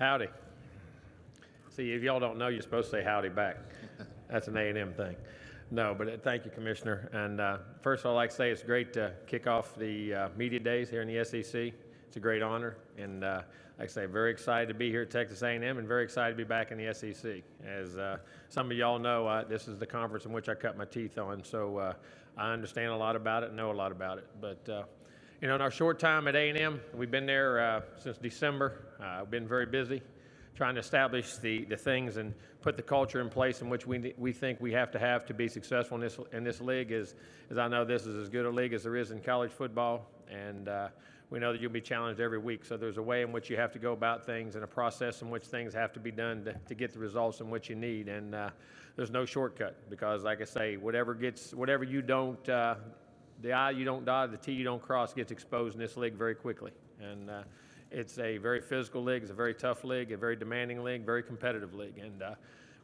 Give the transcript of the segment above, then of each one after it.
Howdy. See, if y'all don't know, you're supposed to say howdy back. That's an A&M thing. No, but thank you, Commissioner. And first of all, I'd like to say it's great to kick off the media days here in the SEC. It's a great honor. And like I say, very excited to be here at Texas A&M and very excited to be back in the SEC. As some of y'all know, this is the conference in which I cut my teeth on. So I understand a lot about it, know a lot about it. But you know, in our short time at A&M, we've been there since December. We've been very busy trying to establish the things and put the culture in place in which we think we have to be successful in this league. As I know, this is as good a league as there is in college football, and we know that you'll be challenged every week. So there's a way in which you have to go about things and a process in which things have to be done to get the results in which you need. And there's no shortcut because, like I say, whatever you don't, the I you don't dot, the T you don't cross gets exposed in this league very quickly. And it's a very physical league. It's a very tough league, a very demanding league, very competitive league. And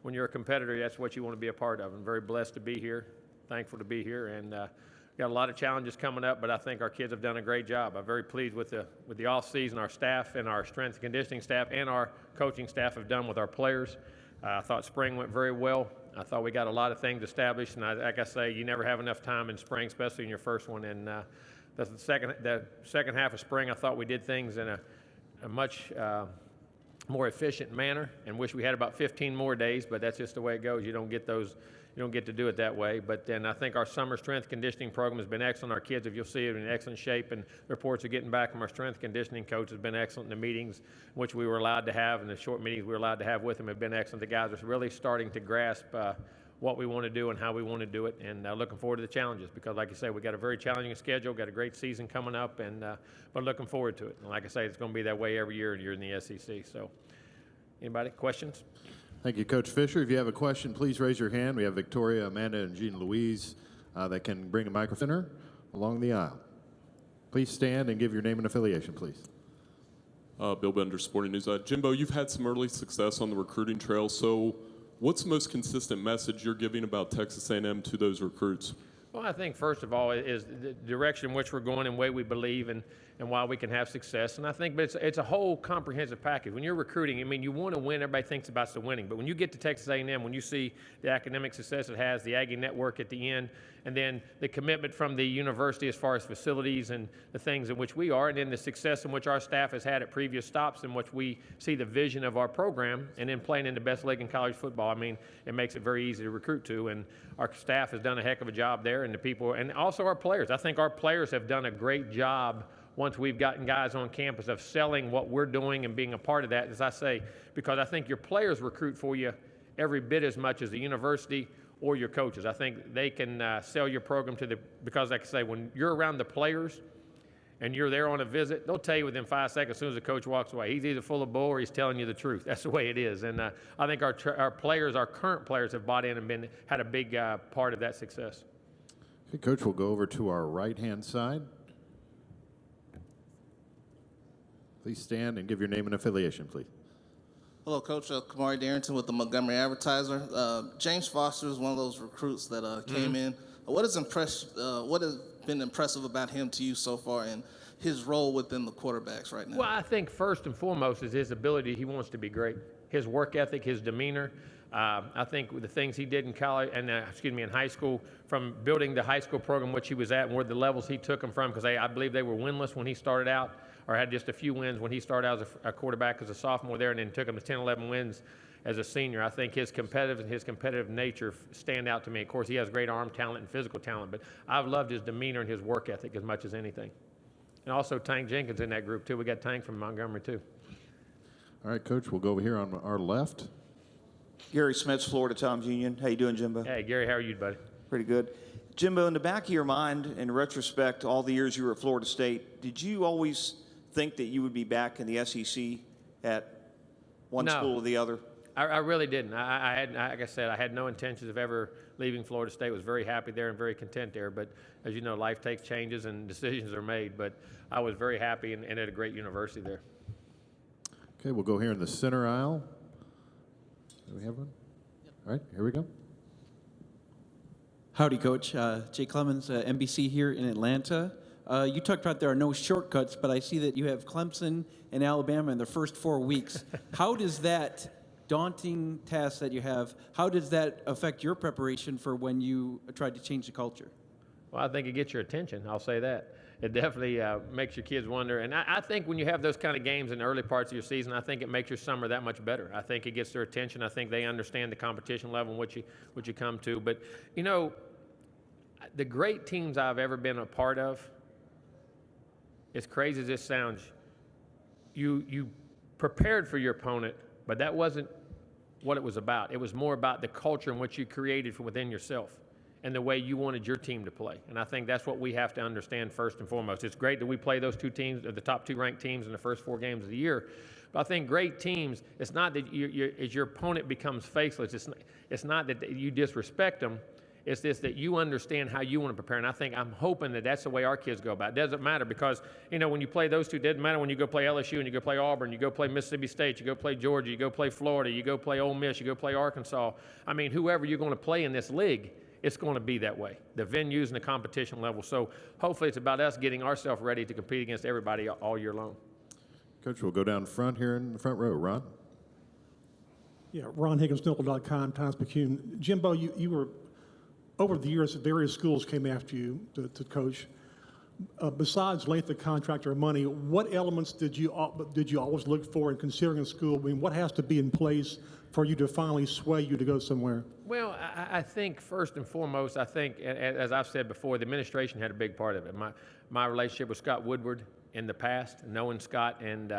when you're a competitor, that's what you want to be a part of. I'm very blessed to be here, thankful to be here, and got a lot of challenges coming up, but I think our kids have done a great job. I'm very pleased with the off season our staff and our strength and conditioning staff and our coaching staff have done with our players. I thought spring went very well. I thought we got a lot of things established, and like I say, you never have enough time in spring, especially in your first one. And the second half of spring, I thought we did things in a much more efficient manner, and wish we had about 15 more days, but that's just the way it goes. You don't get to do it that way. But then I think our summer strength conditioning program has been excellent. Our kids, if you'll see it, are in excellent shape, and reports are getting back from our strength conditioning coach has been excellent. The meetings which we were allowed to have and the short meetings we were allowed to have with them have been excellent. The guys are really starting to grasp what we want to do and how we want to do it, and looking forward to the challenges because, like I say, we got a very challenging schedule, got a great season coming up, and but looking forward to it. And like I say, it's going to be that way every year you're in the SEC. So, anybody questions? Thank you, Coach Fisher. If you have a question, please raise your hand. We have Victoria, Amanda, and Jean Louise that can bring a microphone along the aisle. Please stand and give your name and affiliation, please. Bill Bender, Sporting News. Jimbo, you've had some early success on the recruiting trail, so what's the most consistent message you're giving about Texas A&M to those recruits? Well, I think first of all is the direction in which we're going and way we believe and why we can have success. And I think but it's a whole comprehensive package. When you're recruiting, I mean, you want to win. Everybody thinks about the winning. But when you get to Texas A&M, when you see the academic success it has, the Aggie network at the end, and then the commitment from the university as far as facilities and the things in which we are, and then the success in which our staff has had at previous stops in which we see the vision of our program, and then playing in the best league in college football, I mean, it makes it very easy to recruit to. And our staff has done a heck of a job there, and the people, and also our players. I think our players have done a great job once we've gotten guys on campus of selling what we're doing and being a part of that, as I say, because I think your players recruit for you every bit as much as the university or your coaches. I think they can sell your program because like I say, when you're around the players and you're there on a visit, they'll tell you within 5 seconds as soon as the coach walks away. He's either full of bull or he's telling you the truth. That's the way it is. And I think our players, our current players have bought in and had a big part of that success. Okay, Coach, we'll go over to our right-hand side. Please stand and give your name and affiliation, please. Hello, Coach. Kamari Darrington with the Montgomery Advertiser. James Foster is one of those recruits that came in. What has been impressive about him to you so far and his role within the quarterbacks right now? Well, I think first and foremost is his ability. He wants to be great. His work ethic, his demeanor. I think the things he did in college and in high school, from building the high school program which he was at and where the levels he took them from, because I believe they were winless when he started out, or had just a few wins when he started out as a quarterback as a sophomore there, and then took him to 10, 11 wins as a senior. I think his competitive nature stand out to me. Of course, he has great arm talent and physical talent, but I've loved his demeanor and his work ethic as much as anything. And also Tank Jenkins in that group too. We got Tank from Montgomery too. All right, Coach, we'll go over here on our left. Gary Smits, Florida Times Union. How you doing, Jimbo? Hey, Gary, how are you, buddy? Pretty good. Jimbo, in the back of your mind, in retrospect, all the years you were at Florida State, did you always think that you would be back in the SEC at one school or the other? I really didn't. I had, like I said, I had no intentions of ever leaving Florida State. Was very happy there and very content there. But as you know, life takes changes and decisions are made. But I was very happy and at a great university there. Okay, we'll go here in the center aisle. Do we have one? Yep. All right, here we go. Howdy, Coach. Jay Clemens, NBC here in Atlanta. You talked about there are no shortcuts, but I see that you have Clemson and Alabama in the first 4 weeks. How does that daunting task that you have, how does that affect your preparation for when you try to change the culture? Well, I think it gets your attention. I'll say that. It definitely makes your kids wonder. And I think when you have those kind of games in the early parts of your season, I think it makes your summer that much better. I think it gets their attention. I think they understand the competition level in which you come to. But, you know, the great teams I've ever been a part of, as crazy as this sounds, you prepared for your opponent, but that wasn't what it was about. It was more about the culture in which you created from within yourself and the way you wanted your team to play. And I think that's what we have to understand first and foremost. It's great that we play those two teams, the top 2 ranked teams in the first 4 games of the year. But I think great teams, it's not that as your opponent becomes faceless, it's not that you disrespect them. It's this that you understand how you want to prepare. And I think I'm hoping that that's the way our kids go about it. It doesn't matter because, you know, when you play those two, it doesn't matter when you go play LSU and you go play Auburn, you go play Mississippi State, you go play Georgia, you go play Florida, you go play Ole Miss, you go play Arkansas. I mean, whoever you're going to play in this league, it's going to be that way, the venues and the competition level. So hopefully it's about us getting ourselves ready to compete against everybody all year long. Coach, we'll go down front here in the front row. Ron? Yeah, Ron Higgins, Nickel.com, Times-Picayune. Jimbo, you were, over the years, various schools came after you to coach. Besides length of contract or money, what elements did you always look for in considering a school? I mean, what has to be in place for you to finally sway you to go somewhere? Well, I think first and foremost, I think, as I've said before, the administration had a big part of it. My relationship with Scott Woodward in the past, knowing Scott and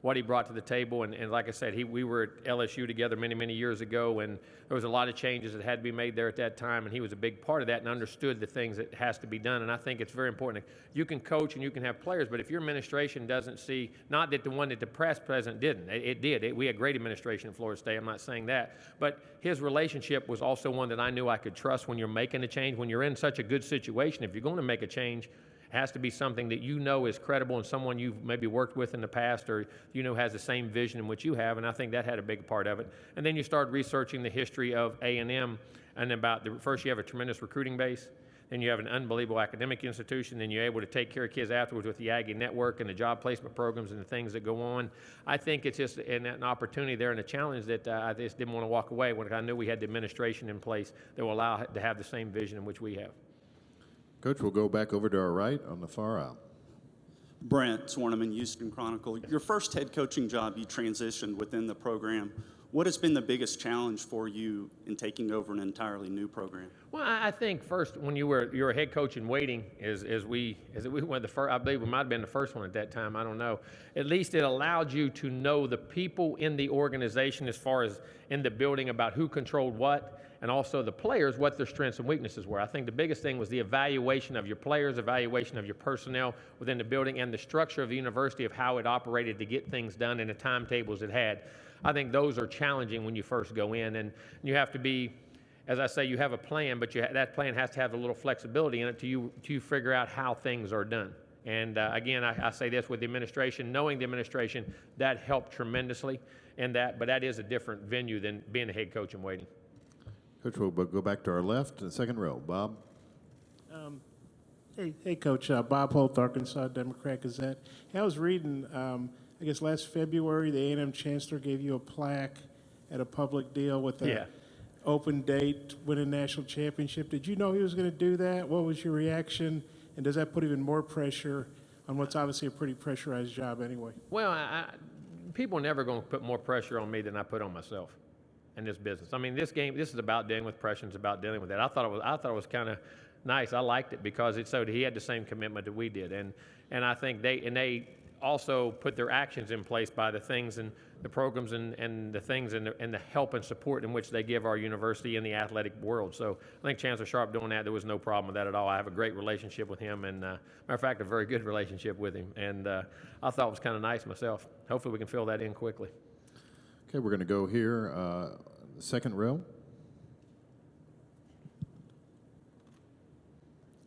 what he brought to the table. And like I said, we were at LSU together many, many years ago, and there was a lot of changes that had to be made there at that time, and he was a big part of that and understood the things that has to be done. And I think it's very important. You can coach and you can have players, but if your administration doesn't see, not that the one that the past president didn't, it did. We had great administration in Florida State, I'm not saying that, but his relationship was also one that I knew I could trust when you're making a change. When you're in such a good situation, if you're going to make a change, has to be something that you know is credible and someone you've maybe worked with in the past or you know has the same vision in which you have, and I think that had a big part of it. And then you start researching the history of A&M and about first you have a tremendous recruiting base, then you have an unbelievable academic institution, then you're able to take care of kids afterwards with the Aggie network and the job placement programs and the things that go on. I think it's just an opportunity there and a challenge that I just didn't want to walk away when I knew we had the administration in place that will allow to have the same vision in which we have. Coach, we'll go back over to our right on the far aisle. Brent Swarneman, Houston Chronicle. Your first head coaching job, you transitioned within the program. What has been the biggest challenge for you in taking over an entirely new program? Well, I think first when you were a head coach in waiting, as we went the first, I believe we might have been the first one at that time. I don't know. At least it allowed you to know the people in the organization as far as in the building about who controlled what, and also the players, what their strengths and weaknesses were. I think the biggest thing was the evaluation of your players, evaluation of your personnel within the building, and the structure of the university of how it operated to get things done and the timetables it had. I think those are challenging when you first go in, and you have to be, as I say, you have a plan, but that plan has to have a little flexibility in it to figure out how things are done. And again, I say this with the administration, knowing the administration, that helped tremendously in that, but that is a different venue than being a head coach in waiting. Coach, we'll go back to our left, the second row. Bob? Hey, Coach. Bob Holt, Arkansas Democrat Gazette. Hey, I was reading, I guess last February, the A&M Chancellor gave you a plaque at a public deal with an open date, win a national championship. Did you know he was going to do that? What was your reaction? And does that put even more pressure on what's obviously a pretty pressurized job anyway? Well, people are never going to put more pressure on me than I put on myself in this business. I mean, this is about dealing with pressure. It's about dealing with that. I thought it was kind of nice. I liked it because it showed he had the same commitment that we did, and I think they also put their actions in place by the things and the programs and the things and the help and support in which they give our university in the athletic world. So I think Chancellor Sharp doing that, there was no problem with that at all. I have a great relationship with him, and matter of fact, a very good relationship with him, and I thought it was kind of nice myself. Hopefully we can fill that in quickly. Okay, we're going to go here, second row.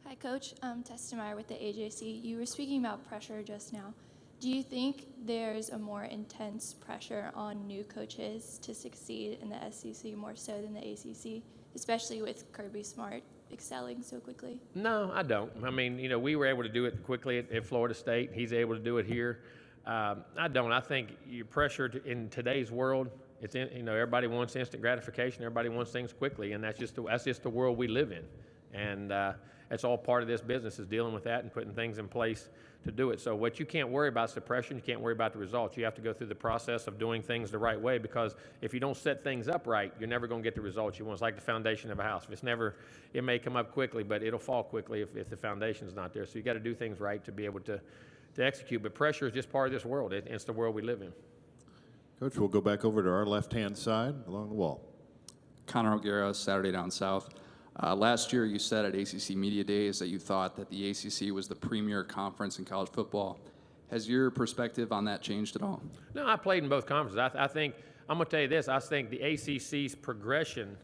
Hi, Coach. Tessa Meyer with the AJC. You were speaking about pressure just now. Do you think there's a more intense pressure on new coaches to succeed in the SEC more so than the ACC, especially with Kirby Smart excelling so quickly? No, I don't. I mean, we were able to do it quickly at Florida State. He's able to do it here. I don't. I think you're pressured in today's world. Everybody wants instant gratification. Everybody wants things quickly, and that's just the world we live in. And it's all part of this business is dealing with that and putting things in place to do it. So what you can't worry about is the pressure. You can't worry about the results. You have to go through the process of doing things the right way, because if you don't set things up right, you're never going to get the results you want. It's like the foundation of a house. It may come up quickly, but it'll fall quickly if the foundation's not there. So you got to do things right to be able to execute. But pressure is just part of this world. It's the world we live in. Coach, we'll go back over to our left-hand side along the wall. Connor O'Gara, Saturday Down South. Last year, you said at ACC Media Days that you thought that the ACC was the premier conference in college football. Has your perspective on that changed at all? No, I played in both conferences. I think, I'm going to tell you this, I think the ACC's progression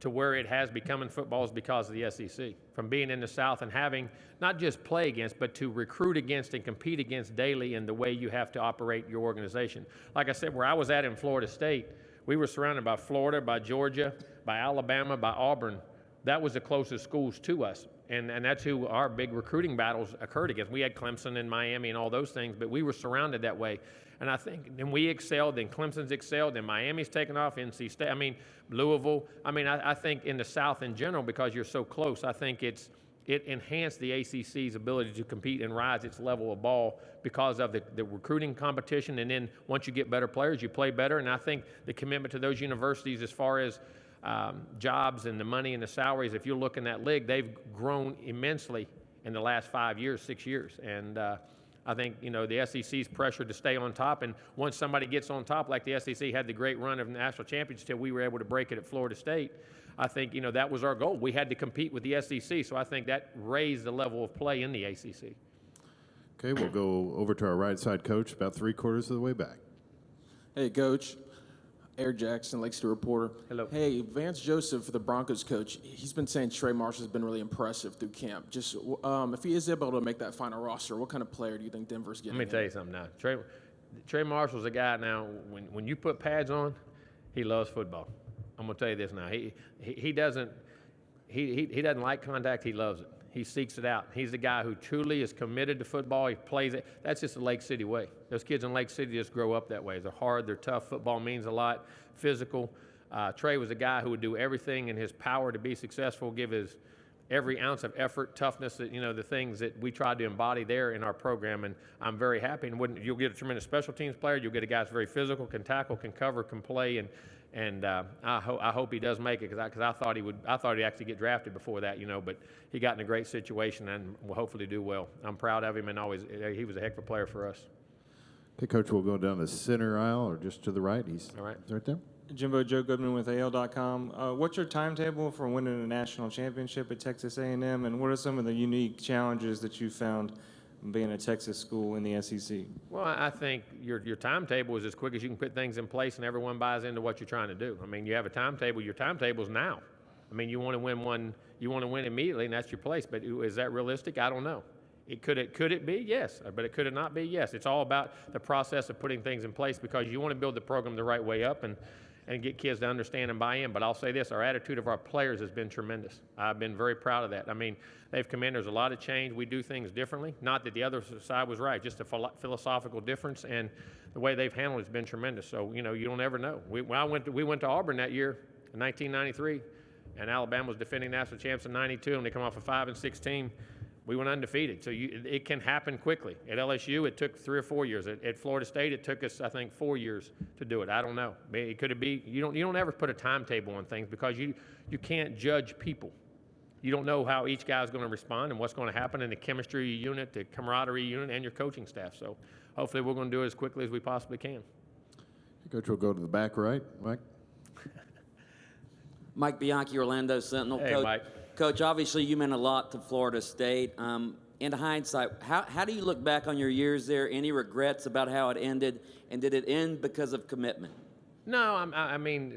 to where it has become in football is because of the SEC. From being in the South and having not just play against, but to recruit against and compete against daily in the way you have to operate your organization. Like I said, where I was at in Florida State, we were surrounded by Florida, by Georgia, by Alabama, by Auburn. That was the closest schools to us, and that's who our big recruiting battles occurred against. We had Clemson and Miami and all those things, but we were surrounded that way. And I think then we excelled, then Clemson's excelled, then Miami's taken off, NC State, Louisville. I think in the South in general, because you're so close, I think it enhanced the ACC's ability to compete and rise its level of ball because of the recruiting competition. And then once you get better players, you play better. And I think the commitment to those universities as far as jobs and the money and the salaries, if you look in that league, they've grown immensely in the last 5 years, 6 years. And I think, the SEC's pressure to stay on top. And once somebody gets on top, like the SEC had the great run of national championships till we were able to break it at Florida State, I think, that was our goal. We had to compete with the SEC. So I think that raised the level of play in the ACC. Okay, we'll go over to our right side coach, about 3/4 of the way back. Hey, Coach. Eric Jackson, Lake City reporter. Hello. Hey, Vance Joseph, the Broncos coach, he's been saying Trey Marshall has been really impressive through camp. Just if he is able to make that final roster, what kind of player do you think Denver's getting? Let me tell you something now. Trey Marshall's a guy now, when you put pads on, he loves football. I'm going to tell you this now. He doesn't like contact. He loves it. He seeks it out. He's the guy who truly is committed to football. He plays it. That's just the Lake City way. Those kids in Lake City just grow up that way. They're hard. They're tough. Football means a lot. Physical. Trey was a guy who would do everything in his power to be successful, give his every ounce of effort, toughness, the things that we tried to embody there in our program. And I'm very happy. And you'll get a tremendous special teams player. You'll get a guy that's very physical, can tackle, can cover, can play. And I hope he does make it, because I thought he would. I thought he'd actually get drafted before that, but he got in a great situation and will hopefully do well. I'm proud of him, and he was a heck of a player for us. Okay, Coach, we'll go down the center aisle or just to the right. He's all right. Right there. Jimbo Joe Goodman with AL.com. What's your timetable for winning a national championship at Texas A&M, and what are some of the unique challenges that you found being a Texas school in the SEC? Well, I think your timetable is as quick as you can put things in place and everyone buys into what you're trying to do. You have a timetable. Your timetable is now. You want to win one. You want to win immediately, and that's your place. But is that realistic? I don't know. Could it be? Yes. But it could it not be? Yes. It's all about the process of putting things in place, because you want to build the program the right way up and get kids to understand and buy in. But I'll say this, our attitude of our players has been tremendous. I've been very proud of that. They've come in, there's a lot of change. We do things differently. Not that the other side was right, just a philosophical difference, and the way they've handled it's been tremendous. So, you don't ever know. We went to Auburn that year in 1993, and Alabama was defending national champs in 92, and they come off a 5-6 team. We went undefeated. So it can happen quickly. At LSU, it took 3 or 4 years. At Florida State, it took us, I think, 4 years to do it. I don't know. Could it be? You don't ever put a timetable on things, because you can't judge people. You don't know how each guy is going to respond and what's going to happen in the chemistry unit, the camaraderie unit, and your coaching staff. So hopefully we're going to do it as quickly as we possibly can. Coach, we'll go to the back right. Mike? Mike Bianchi, Orlando Sentinel. Hey, Coach, Mike. Coach, obviously you meant a lot to Florida State. In hindsight, how do you look back on your years there? Any regrets about how it ended? And did it end because of commitment? No,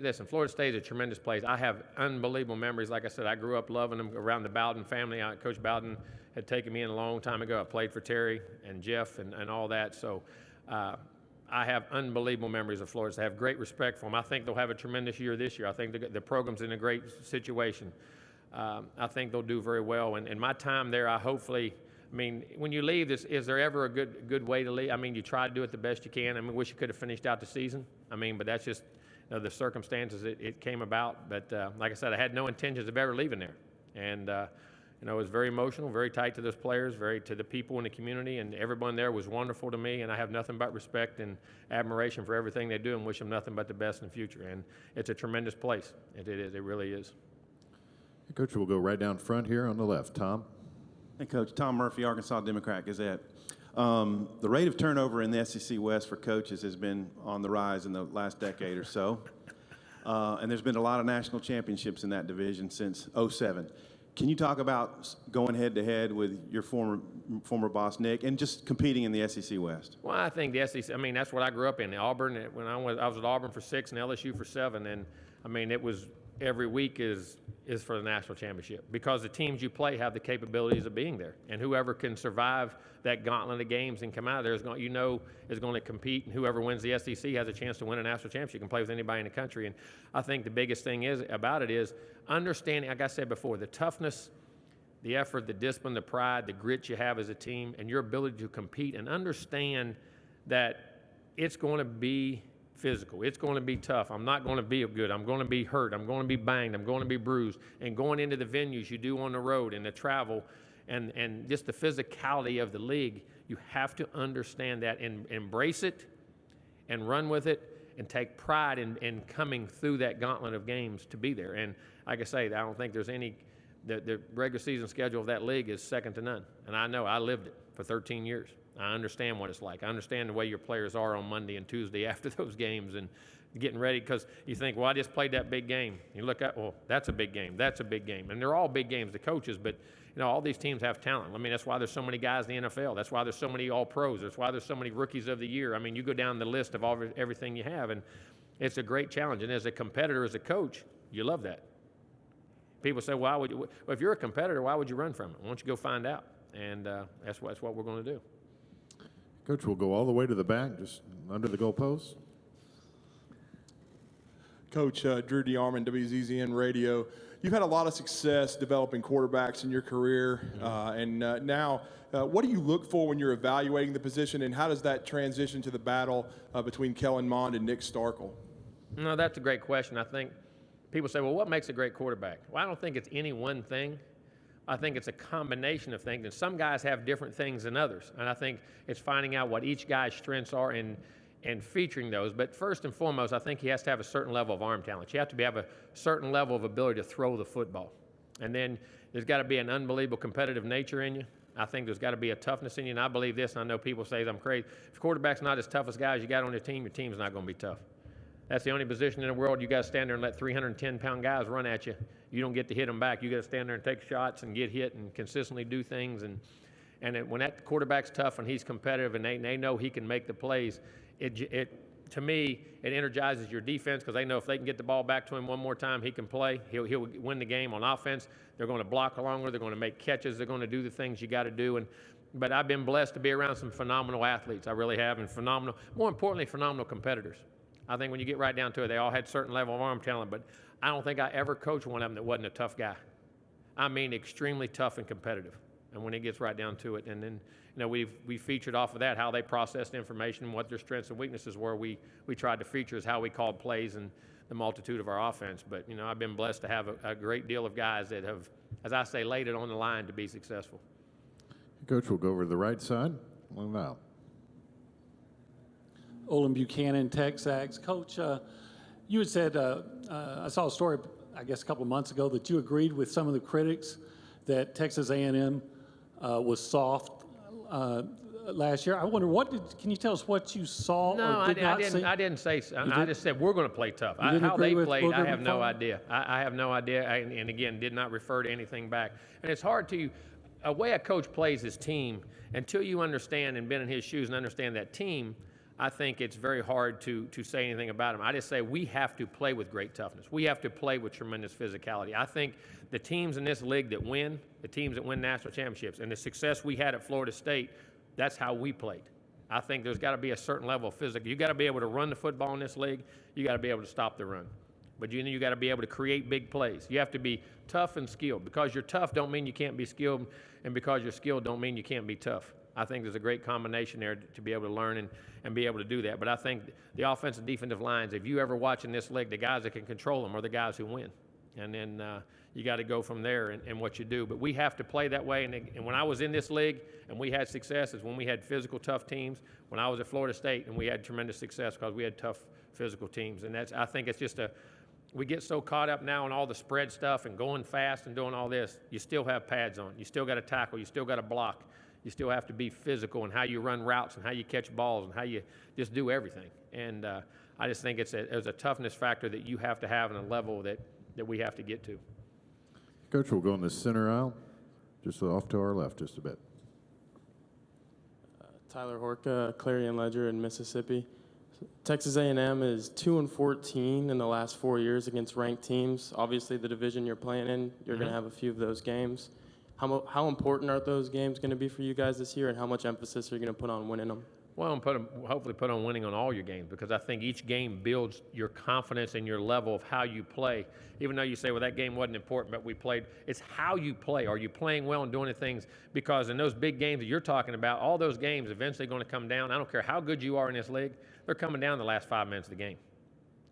listen, Florida State is a tremendous place. I have unbelievable memories. Like I said, I grew up loving them around the Bowden family. Coach Bowden had taken me in a long time ago. I played for Terry and Jeff and all that. So I have unbelievable memories of Florida State. I have great respect for them. I think they'll have a tremendous year this year. I think the program's in a great situation. I think they'll do very well. And in my time there, I mean, when you leave, is there ever a good way to leave? I mean, you try to do it the best you can. I mean, wish you could have finished out the season. I mean, but that's just the circumstances it came about. But like I said, I had no intentions of ever leaving there. And, it was very emotional, very tight to those players, very to the people in the community, and everyone there was wonderful to me, and I have nothing but respect and admiration for everything they do and wish them nothing but the best in the future. And it's a tremendous place. It is. It really is. Hey, Coach, we'll go right down front here on the left. Tom? Hey, Coach. Tom Murphy, Arkansas Democrat Gazette. The rate of turnover in the SEC West for coaches has been on the rise in the last decade or so. And there's been a lot of national championships in that division since '07. Can you talk about going head-to-head with your former boss, Nick, and just competing in the SEC West? Well, I think the SEC, I mean, that's what I grew up in. Auburn, when I was at Auburn for 6 and LSU for 7. And, I mean, it was every week is for the national championship because the teams you play have the capabilities of being there. And whoever can survive that gauntlet of games and come out of there is going to compete, and whoever wins the SEC has a chance to win a national championship. You can play with anybody in the country. And I think the biggest thing about it is understanding, like I said before, the toughness, the effort, the discipline, the pride, the grit you have as a team, and your ability to compete and understand that it's going to be physical. It's going to be tough. I'm not going to be good. I'm going to be hurt. I'm going to be banged. I'm going to be bruised. And going into the venues you do on the road and the travel and just the physicality of the league, you have to understand that and embrace it and run with it and take pride in coming through that gauntlet of games to be there. And like I say, I don't think there's the regular season schedule of that league is second to none. And I know I lived it for 13 years. I understand what it's like. I understand the way your players are on Monday and Tuesday after those games and getting ready because you think, well, I just played that big game. You look at, well, that's a big game. That's a big game. And they're all big games, the coaches, but all these teams have talent. I mean, that's why there's so many guys in the NFL. That's why there's so many all-pros. That's why there's so many rookies of the year. I mean, you go down the list of everything you have, and it's a great challenge. And as a competitor, as a coach, you love that. People say, well, if you're a competitor, why would you run from it? Why don't you go find out? And that's what we're going to do. Coach, we'll go all the way to the back, just under the goalpost. Coach Drew DeArmond, WZZN Radio. You've had a lot of success developing quarterbacks in your career, and now what do you look for when you're evaluating the position, and how does that transition to the battle between Kellen Mond and Nick Starkel? No, that's a great question. I think people say, well, what makes a great quarterback? Well, I don't think it's any one thing. I think it's a combination of things, and some guys have different things than others, and I think it's finding out what each guy's strengths are and featuring those. But first and foremost, I think he has to have a certain level of arm talent. You have to have a certain level of ability to throw the football. And then there's got to be an unbelievable competitive nature in you. I think there's got to be a toughness in you, and I believe this, and I know people say I'm crazy. If your quarterback's not as tough as guys you got on your team's not going to be tough. That's the only position in the world you got to stand there and let 310-pound guys run at you. You don't get to hit them back. You got to stand there and take shots and get hit and consistently do things. And when that quarterback's tough and he's competitive and they know he can make the plays, to me, it energizes your defense because they know if they can get the ball back to him one more time, he can play. He'll win the game on offense. They're going to block longer. They're going to make catches. They're going to do the things you got to do. But I've been blessed to be around some phenomenal athletes. I really have, and more importantly, phenomenal competitors. I think when you get right down to it, they all had certain level of arm talent, but I don't think I ever coached one of them that wasn't a tough guy. I mean, extremely tough and competitive. And when it gets right down to it, and then we featured off of that how they processed information and what their strengths and weaknesses were. We tried to feature is how we called plays and the multitude of our offense. But I've been blessed to have a great deal of guys that have, as I say, laid it on the line to be successful. Coach, we'll go over to the right side. One now. Olin Buchanan, Texas. Coach, you had said, I saw a story, I guess a couple of months ago, that you agreed with some of the critics that Texas A&M was soft last year. I wonder, can you tell us what you saw or did not see? I didn't say, I just said we're going to play tough. How they played, I have no idea. I have no idea, and again, did not refer to anything back. And it's hard a way a coach plays his team, until you understand and been in his shoes and understand that team, I think it's very hard to say anything about him. I just say we have to play with great toughness. We have to play with tremendous physicality. I think the teams in this league that win, the teams that win national championships, and the success we had at Florida State, that's how we played. I think there's got to be a certain level of physical. You got to be able to run the football in this league. You got to be able to stop the run. But you got to be able to create big plays. You have to be tough and skilled. Because you're tough don't mean you can't be skilled, and because you're skilled don't mean you can't be tough. I think there's a great combination there to be able to learn and be able to do that. But I think the offensive defensive lines, if you ever watch in this league, the guys that can control them are the guys who win. And then you got to go from there in what you do. But we have to play that way. And when I was in this league and we had success is when we had physical, tough teams. When I was at Florida State and we had tremendous success because we had tough physical teams. And I think it's just we get so caught up now in all the spread stuff and going fast and doing all this. You still have pads on. You still got to tackle. You still got to block. You still have to be physical in how you run routes and how you catch balls and how you just do everything. And I just think there's a toughness factor that you have to have in a level that we have to get to. Coach, we'll go in the center aisle, just off to our left just a bit. Tyler Horka, Clarion Ledger in Mississippi. Texas A&M is 2-14 in the last 4 years against ranked teams. Obviously, the division you're playing in, you're going to have a few of those games. How important are those games going to be for you guys this year, and how much emphasis are you going to put on winning them? Well, hopefully put on winning on all your games, because I think each game builds your confidence and your level of how you play. Even though you say, well, that game wasn't important, but we played, it's how you play. Are you playing well and doing the things? Because in those big games that you're talking about, all those games eventually going to come down. I don't care how good you are in this league, they're coming down the last 5 minutes of the game.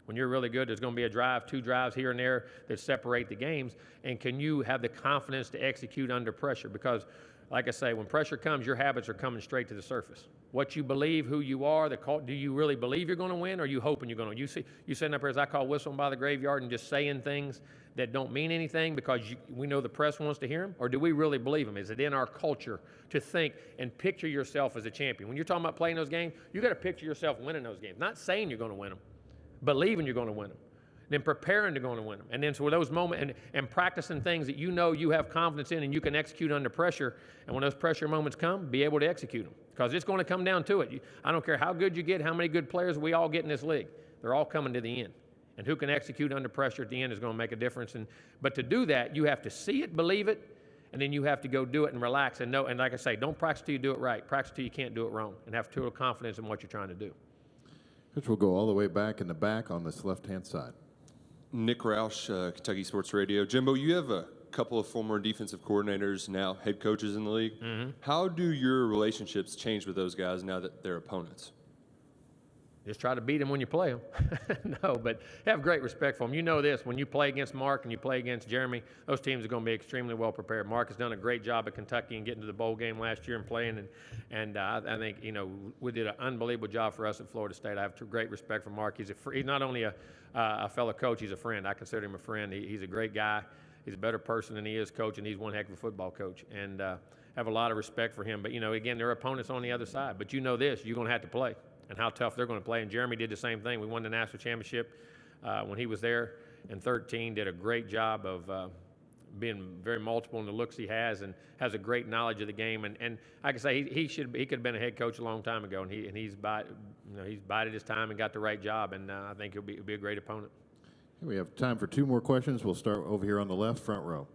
When you're really good, there's going to be a drive, 2 drives here and there that separate the games. And can you have the confidence to execute under pressure? Because, like I say, when pressure comes, your habits are coming straight to the surface. What you believe, who you are, do you really believe you're going to win, or are you hoping you're going to? You sitting up here, as I call whistling by the graveyard, and just saying things that don't mean anything because we know the press wants to hear them, or do we really believe them? Is it in our culture to think and picture yourself as a champion? When you're talking about playing those games, you got to picture yourself winning those games. Not saying you're going to win them, believing you're going to win them, then preparing to go and win them. And then so those moments and practicing things that you know you have confidence in and you can execute under pressure. And when those pressure moments come, be able to execute them, because it's going to come down to it. I don't care how good you get, how many good players we all get in this league. They're all coming to the end. And who can execute under pressure at the end is going to make a difference. But to do that, you have to see it, believe it, and then you have to go do it and relax and know. And like I say, don't practice till you do it right. Practice till you can't do it wrong, and have total confidence in what you're trying to do. Coach, we'll go all the way back in the back on this left-hand side. Nick Roush, Kentucky Sports Radio. Jimbo, you have a couple of former defensive coordinators, now head coaches in the league. Mm-hmm. How do your relationships change with those guys now that they're opponents? Just try to beat them when you play them. No, but have great respect for them. You know this, when you play against Mark and you play against Jeremy, those teams are going to be extremely well prepared. Mark has done a great job at Kentucky and getting to the bowl game last year and playing. And I think, we did an unbelievable job for us at Florida State. I have great respect for Mark. He's not only a fellow coach, he's a friend. I consider him a friend. He's a great guy. He's a better person than he is coach, and he's one heck of a football coach. And have a lot of respect for him. But, again, there are opponents on the other side. But you know this, you're going to have to play, and how tough they're going to play. And Jeremy did the same thing. We won the national championship when he was there in 13, did a great job of being very multiple in the looks he has, and has a great knowledge of the game. And like I say, he could have been a head coach a long time ago, and he's bided his time and got the right job, and I think he'll be a great opponent. We have time for 2 more questions. We'll start over here on the left, front row.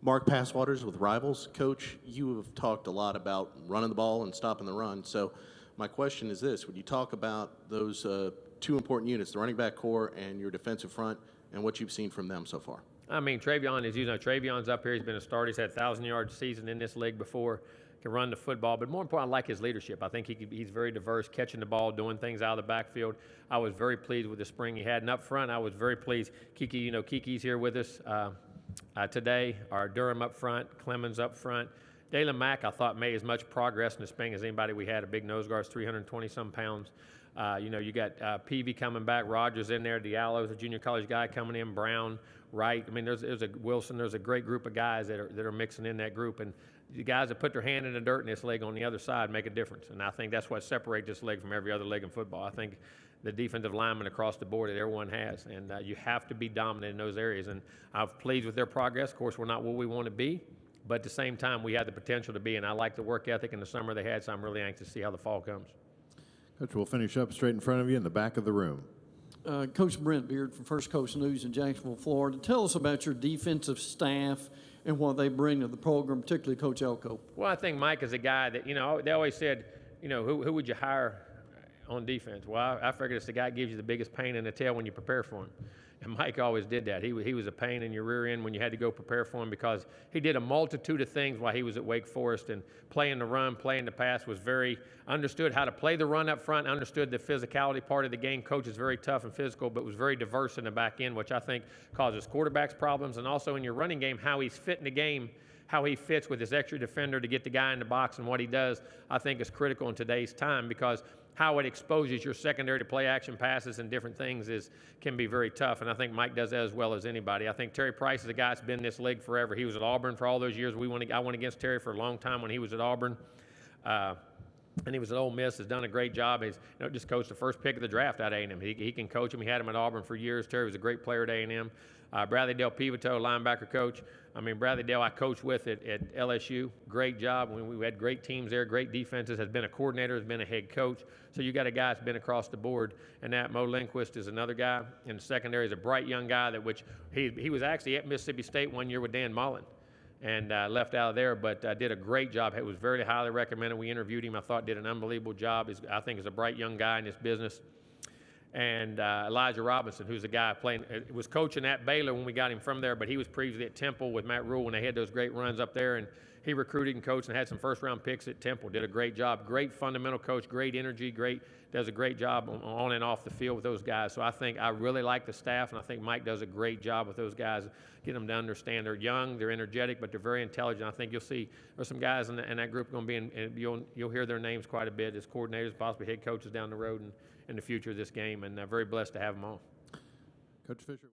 Mark Passwaters with Rivals. Coach, you have talked a lot about running the ball and stopping the run. So my question is this: when you talk about those 2 important units, the running back core and your defensive front, and what you've seen from them so far? I mean, Trayvon's up here. He's been a starter. He's had 1,000-yard season in this league before. Can run the football, but more important, I like his leadership. I think he's very diverse, catching the ball, doing things out of the backfield. I was very pleased with the spring he had. And up front, I was very pleased. Kiki's here with us today. Our Durham up front, Clemens up front. Dalen Mack, I thought, made as much progress in the spring as anybody we had. A big nose guard, 320-some pounds. You got Peavy coming back, Rogers in there, Diallo's a junior college guy coming in, Brown, Wright. I mean, there's a Wilson. There's a great group of guys that are mixing in that group, and the guys that put their hand in the dirt in this league on the other side make a difference. And I think that's what separates this league from every other league in football. I think the defensive linemen across the board that everyone has, and you have to be dominant in those areas. And I'm pleased with their progress. Of course, we're not where we want to be, but at the same time, we have the potential to be. And I like the work ethic in the summer they had, so I'm really anxious to see how the fall comes. Coach, we'll finish up straight in front of you in the back of the room. Coach Brent Beard from First Coast News in Jacksonville, Florida. Tell us about your defensive staff and what they bring to the program, particularly Coach Elko. Well, I think Mike is a guy that, they always said, who would you hire On defense. Well, I figured it's the guy that gives you the biggest pain in the tail when you prepare for him. And Mike always did that. He was a pain in your rear end when you had to go prepare for him because he did a multitude of things while he was at Wake Forest, and playing the run, playing the pass, was very understood how to play the run up front, understood the physicality part of the game. Coach is very tough and physical, but was very diverse in the back end, which I think causes quarterbacks problems. And also in your running game, how he's fit in the game, how he fits with his extra defender to get the guy in the box and what he does, I think is critical in today's time, because how it exposes your secondary to play action passes and different things can be very tough, and I think Mike does that as well as anybody. I think Terry Price is a guy that's been in this league forever. He was at Auburn for all those years. I went against Terry for a long time when he was at Auburn. And he was at Ole Miss, has done a great job. He's just coached the first pick of the draft at A&M. He can coach him. He had him at Auburn for years. Terry was a great player at A&M. Bradley Del Pivito, linebacker coach. Bradley Del I coached with at LSU. Great job. We had great teams there, great defenses, has been a coordinator, has been a head coach. So you got a guy that's been across the board. And that Mo Lindquist is another guy. In the secondary is a bright young guy he was actually at Mississippi State one year with Dan Mullen. And left out of there, but did a great job. It was very highly recommended. We interviewed him. I thought did an unbelievable job. I think he's a bright young guy in this business. And Elijah Robinson, who's a guy was coaching at Baylor when we got him from there, but he was previously at Temple with Matt Rule when they had those great runs up there. And he recruited and coached and had some first-round picks at Temple. Did a great job. Great fundamental coach, great energy, does a great job on and off the field with those guys. So I really like the staff, and I think Mike does a great job with those guys, getting them to understand they're young, they're energetic, but they're very intelligent. I think you'll see there's some guys in that group going to be in, you'll hear their names quite a bit as coordinators, possibly head coaches down the road in the future of this game, and very blessed to have them all. Coach Fisher.